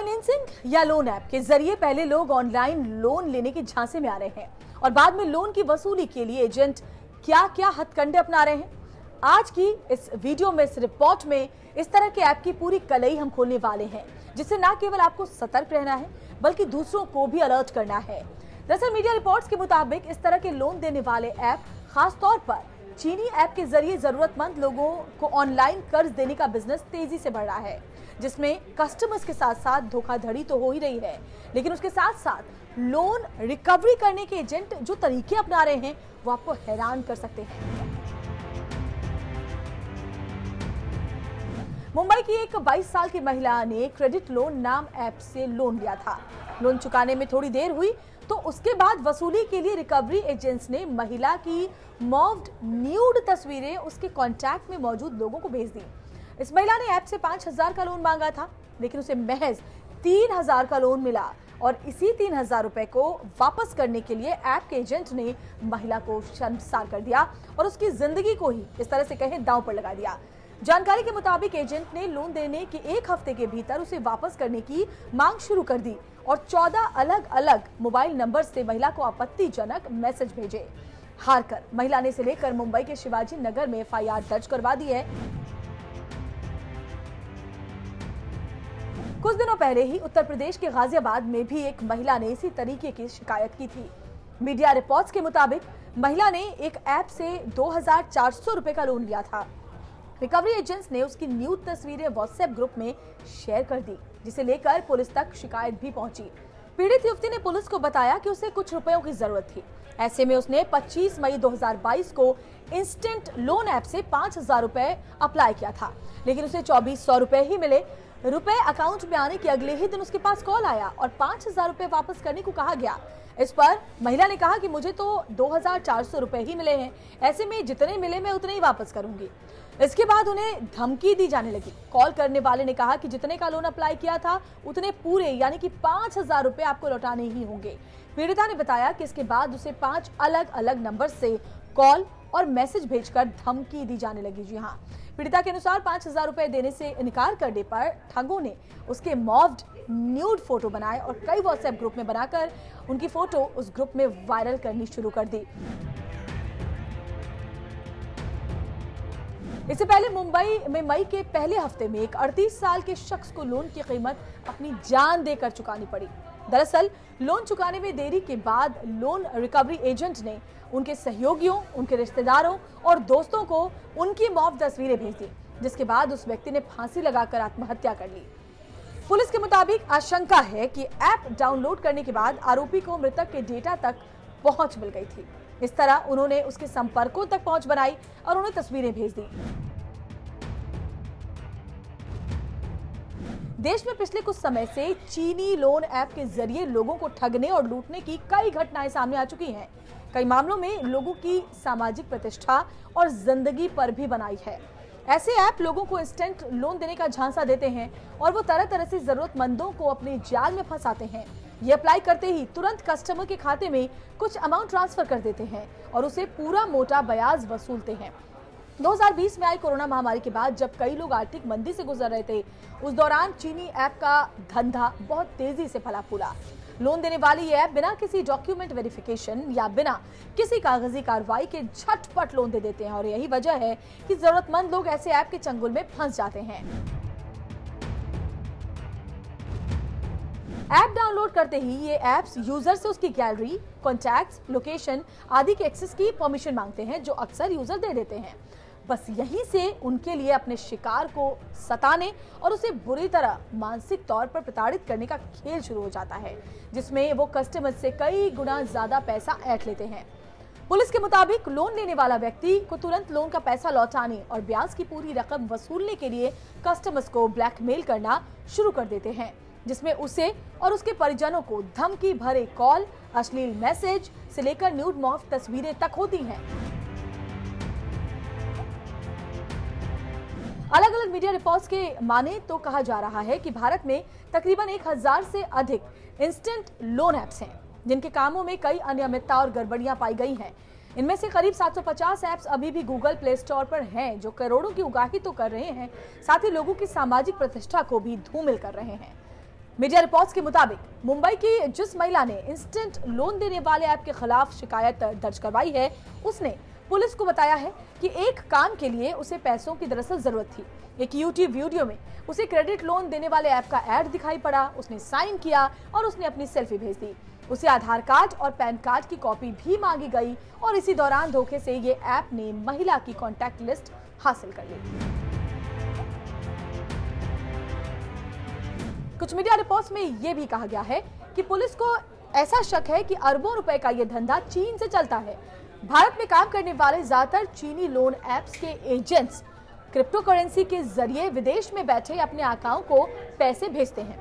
Financing या loan app के जरिए पहले लोग ऑनलाइन लोन लेने के झांसे में आ रहे हैं और बाद में लोन की वसूली के लिए एजेंट क्या क्या हथकंडे अपना रहे हैं। आज की इस वीडियो में, इस रिपोर्ट में इस तरह के ऐप की पूरी कलई हम खोलने वाले हैं, जिससे न केवल आपको सतर्क रहना है बल्कि दूसरों को भी अलर्ट करना है। दरअसल मीडिया रिपोर्ट्स के मुताबिक इस तरह के लोन देने वाले ऐप खासतौर पर चीनी ऐप के जरिए जरूरतमंद लोगों को ऑनलाइन कर्ज देने का बिजनेस तेजी से बढ़ रहा है, जिसमें कस्टमर्स के साथ साथ धोखाधड़ी तो हो ही रही है, लेकिन उसके साथ साथ लोन रिकवरी करने के एजेंट जो तरीके अपना रहे हैं वो आपको हैरान कर सकते हैं। मुंबई की एक 22 साल की महिला ने क्रेडिट लोन नाम ऐप से लोन लिया था। लोन चुकाने में थोड़ी देर हुई तो उसके बाद वसूली के लिए रिकवरी एजेंट्स ने महिला की मॉर्फ्ड न्यूड तस्वीरें उसके कांटेक्ट में मौजूद लोगों को भेज दी। इस महिला ने ऐप से 5,000 का लोन मांगा था, लेकिन उसे महज 3,000 का लोन मिला और इसी 3,000 रुपए को वापस करने के लिए ऐप के एजेंट ने महिला को शर्मसार कर दिया और उसकी जिंदगी को ही इस तरह से कहें दांव पर लगा दिया। जानकारी के मुताबिक एजेंट ने लोन देने के एक हफ्ते के भीतर उसे वापस करने की मांग शुरू कर दी और 14 अलग अलग मोबाइल नंबर से महिला को आपत्तिजनक मैसेज भेजे। हार कर महिला ने इसे लेकर मुंबई के शिवाजी नगर में एफआईआर दर्ज करवा दी है। कुछ दिनों पहले ही उत्तर प्रदेश के गाजियाबाद में भी एक महिला ने इसी तरीके की शिकायत की थी। मीडिया रिपोर्ट्स के मुताबिक महिला ने एक ऐप से 2,400 रुपए का लोन लिया था। रिकवरी एजेंट्स ने उसकी न्यूड तस्वीरें व्हाट्सएप ग्रुप में शेयर कर दी, जिसे लेकर पुलिस तक शिकायत भी पहुंची। पीड़ित युवती ने पुलिस को बताया कि उसे कुछ रुपयों की जरूरत थी। ऐसे में उसने 25 मई 2022 को इंस्टेंट लोन ऐप से 5,000 रुपए अप्लाई किया था, लेकिन उसे 2,400 रुपए ही मिले। रुपए अकाउंट में आने के अगले ही दिन उसके पास कॉल आया और 5,000 रुपए वापस करने को कहा गया। इस पर महिला ने कहा कि मुझे तो 2,400 रुपए ही मिले हैं, ऐसे में जितने मिले मैं उतने ही वापस करूंगी। इसके बाद उन्हें धमकी दी जाने लगी। कॉल करने वाले ने कहा कि जितने का लोन अप्लाई किया था उतने पूरे यानी कि 5,000 रुपए आपको लौटाने ही होंगे। पीड़िता ने बताया कि इसके बाद उसे 5 अलग अलग नंबर से कॉल और मैसेज भेजकर धमकी दी जाने लगी। जी हाँ, पीड़िता के अनुसार 5,000 रुपए देने से इनकार करने पर ठगों ने उसके मॉर्फ्ड न्यूड फोटो बनाए और कई व्हाट्सएप ग्रुप में बनाकर उनकी फोटो उस ग्रुप में वायरल करनी शुरू कर दी। इससे पहले मुंबई में मई के पहले हफ्ते में एक 38 साल के शख्स को लोन की कीमत अपनी जान देकर चुकानी पड़ी। दरअसल लोन चुकाने में देरी के बाद लोन रिकवरी एजेंट ने उनके सहयोगियों, उनके रिश्तेदारों और दोस्तों को उनकी मॉर्फ्ड तस्वीरें भेज दी, जिसके बाद उस व्यक्ति ने फांसी लगाकर आत्महत्या कर ली। पुलिस के मुताबिक आशंका है कि ऐप डाउनलोड करने के बाद आरोपी को मृतक के डेटा तक पहुंच मिल गई थी। इस तरह उन्होंने उसके संपर्कों तक पहुंच बनाई और उन्हें तस्वीरें भेज दी। देश में पिछले कुछ समय से चीनी लोन ऐप के जरिए लोगों को ठगने और लूटने की कई घटनाएं सामने आ चुकी हैं। कई मामलों में लोगों की सामाजिक प्रतिष्ठा और जिंदगी पर भी बनाई है। ऐसे ऐप लोगों को इंस्टेंट लोन देने का झांसा देते हैं और वो तरह तरह से जरूरतमंदों को अपने जाल में फंसाते हैं। ये अप्लाई करते ही तुरंत कस्टमर के खाते में कुछ अमाउंट ट्रांसफर कर देते हैं और उसे पूरा मोटा ब्याज वसूलते हैं। 2020 में आई कोरोना महामारी के बाद जब कई लोग आर्थिक मंदी से गुजर रहे थे, उस दौरान चीनी ऐप का धंधा बहुत तेजी से फला फूला। लोन देने वाली ये ऐप बिना किसी डॉक्यूमेंट वेरिफिकेशन या बिना किसी कागजी कार्रवाई के झटपट लोन दे देते हैं और यही वजह है कि जरूरतमंद लोग ऐसे ऐप के चंगुल में फंस जाते हैं। ऐप डाउनलोड करते ही ये ऐप्स यूजर से उसकी गैलरी, कॉन्टैक्ट्स, लोकेशन आदि के एक्सेस की परमिशन मांगते हैं, जो अक्सर यूजर दे देते हैं। बस यहीं से उनके लिए अपने शिकार को सताने और उसे बुरी तरह मानसिक तौर पर प्रताड़ित करने का खेल शुरू हो जाता है, जिसमें वो कस्टमर से कई गुना ज्यादा पैसा ऐंठ लेते हैं। पुलिस के मुताबिक लोन लेने वाला व्यक्ति को तुरंत लोन का पैसा लौटाने और ब्याज की पूरी रकम वसूलने के लिए कस्टमर्स को ब्लैकमेल करना शुरू कर देते हैं, जिसमें उसे और उसके परिजनों को धमकी भरे कॉल, अश्लील मैसेज से लेकर न्यूड मॉर्फ्ड तस्वीरें तक होती हैं। अलग अलग मीडिया रिपोर्ट्स के माने तो कहा जा रहा है कि भारत में तकरीबन 1,000 से अधिक इंस्टेंट लोन ऐप्स हैं, जिनके कामों में कई अनियमितता और गड़बड़ियां पाई गई हैं। इनमें से करीब 750 ऐप्स अभी भी गूगल प्ले स्टोर पर हैं, जो करोड़ों की उगाही तो कर रहे हैं, साथ ही लोगों की सामाजिक प्रतिष्ठा को भी धूमिल कर रहे हैं। मीडिया रिपोर्ट्स के मुताबिक मुंबई की जिस महिला ने इंस्टेंट लोन देने वाले ऐप के खिलाफ शिकायत दर्ज करवाई है, उसने पुलिस को बताया है कि एक काम के लिए उसे पैसों की दरअसल जरूरत थी। एक यूट्यूब वीडियो में उसे क्रेडिट लोन देने वाले ऐप का ऐड दिखाई पड़ा, उसने साइन किया और उसने अपनी सेल्फी भेज दी। उसे आधार कार्ड और पैन कार्ड की कॉपी भी मांगी गई और इसी दौरान धोखे से ये ऐप ने महिला की कॉन्टैक्ट लिस्ट हासिल कर ली। कुछ मीडिया रिपोर्ट्स में यह भी कहा गया है कि पुलिस को ऐसा शक है कि अरबों रुपए का यह धंधा चीन से चलता है। भारत में काम करने वाले ज्यादातर चीनी लोन ऐप्स के एजेंट्स क्रिप्टो करेंसी के जरिए विदेश में बैठे अपने आकाओं को पैसे भेजते हैं।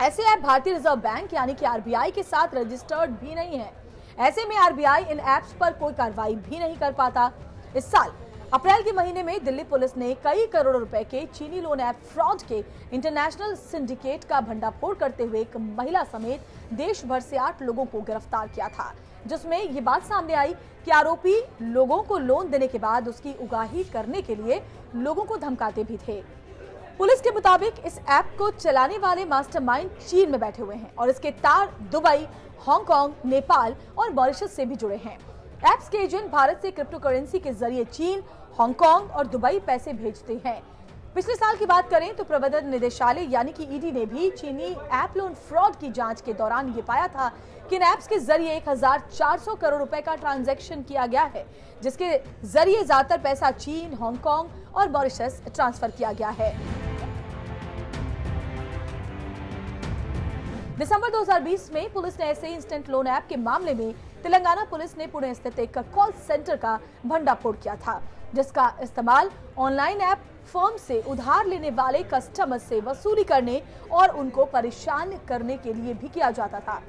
ऐसे ऐप भारतीय रिजर्व बैंक यानी कि आरबीआई के साथ रजिस्टर्ड भी नहीं है। ऐसे में आरबीआई इन ऐप्स पर कोई कार्रवाई भी नहीं कर पाता। इस साल अप्रैल के महीने में दिल्ली पुलिस ने कई करोड़ों रुपए के चीनी लोन ऐप फ्रॉड के इंटरनेशनल सिंडिकेट का भंडाफोड़ करते हुए एक महिला समेत देश भर से 8 लोगों को गिरफ्तार किया था, जिसमें ये बात सामने आई कि आरोपी लोगों को लोन देने के बाद उसकी उगाही करने के लिए लोगों को धमकाते भी थे। पुलिस के मुताबिक इस ऐप को चलाने वाले मास्टरमाइंड चीन में बैठे हुए हैं और इसके तार दुबई, हांगकांग, नेपाल और मॉरिशस से भी जुड़े हैं। ऐप्स के एजेंट भारत से क्रिप्टो करेंसी के जरिए चीन, हांगकांग और दुबई पैसे भेजते हैं। पिछले साल की बात करें तो प्रवर्तन निदेशालय यानी कि ईडी ने भी चीनी ऐप लोन फ्रॉड की जांच के दौरान ये पाया था कि इन ऐप्स के जरिए 1400 करोड़ रुपए का ट्रांजैक्शन किया गया है, जिसके जरिए ज्यादातर पैसा चीन, हांगकांग और मॉरिशस ट्रांसफर किया गया है। दिसंबर 2020 में पुलिस ने ऐसे इंस्टेंट लोन ऐप के मामले में तेलंगाना पुलिस ने पुणे स्थित एक कॉल सेंटर का भंडाफोड़ किया था, जिसका इस्तेमाल ऑनलाइन ऐप फर्म से उधार लेने वाले कस्टमर से वसूली करने और उनको परेशान करने के लिए भी किया जाता था।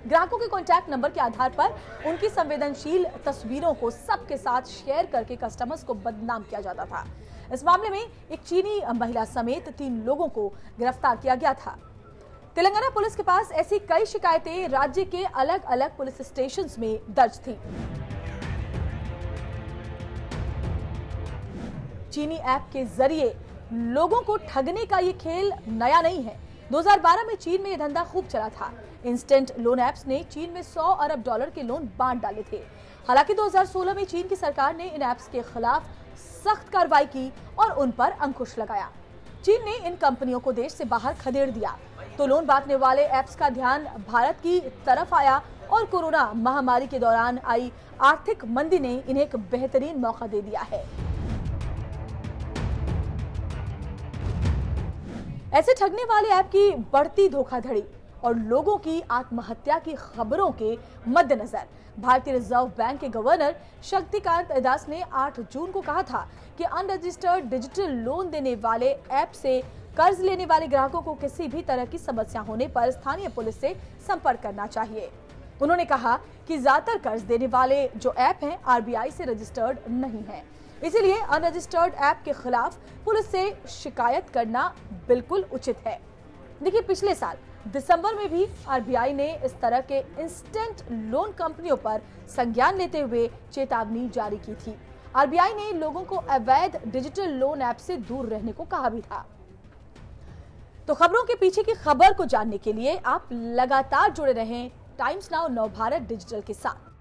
ग्राहकों के कॉन्टैक्ट नंबर के आधार पर उनकी संवेदनशील तस्वीरों को सबके साथ शेयर करके कस्टमर्स को बदनाम किया जाता था। इस मामले में एक चीनी महिला समेत 3 लोगों को गिरफ्तार किया गया था। तेलंगाना पुलिस के पास ऐसी कई शिकायतें राज्य के अलग अलग पुलिस स्टेशंस में दर्ज थी। चीनी ऐप के जरिए लोगों को ठगने का ये खेल नया नहीं है। 2012 में चीन में ये धंधा खूब चला था। इंस्टेंट लोन ऐप्स ने चीन में $100 अरब के लोन बांट डाले थे। हालांकि 2016 में चीन की सरकार ने इन ऐप्स के खिलाफ सख्त कार्रवाई की और उन पर अंकुश लगाया। चीन ने इन कंपनियों को देश से बाहर खदेड़ दिया तो लोन बांटने वाले ऐप्स का ध्यान भारत की तरफ आया और कोरोना महामारी के दौरान आई आर्थिक मंदी ने इन्हें एक बेहतरीन मौका दे दिया है। ऐसे ठगने वाले ऐप की बढ़ती धोखाधड़ी और लोगों की आत्महत्या की खबरों के मद्देनजर भारतीय रिजर्व बैंक के गवर्नर शक्तिकांत दास ने 8 जून को कहा था कि अनरजिस्टर्ड डिजिटल लोन देने वाले ऐप से कर्ज लेने वाले ग्राहकों को किसी भी तरह की समस्या होने पर स्थानीय पुलिस से संपर्क करना चाहिए। उन्होंने कहा कि ज्यादातर कर्ज देने वाले जो ऐप हैं आरबीआई से रजिस्टर्ड नहीं हैं, इसीलिए अनरजिस्टर्ड ऐप के खिलाफ पुलिस से शिकायत करना बिल्कुल उचित है। देखिए, पिछले साल दिसंबर में भी आरबीआई ने इस तरह के इंस्टेंट लोन कंपनियों पर संज्ञान लेते हुए चेतावनी जारी की थी। आरबीआई ने लोगों को अवैध डिजिटल लोन ऐप से दूर रहने को कहा भी था। तो खबरों के पीछे की खबर को जानने के लिए आप लगातार जुड़े रहें टाइम्स नाउ नवभारत डिजिटल के साथ।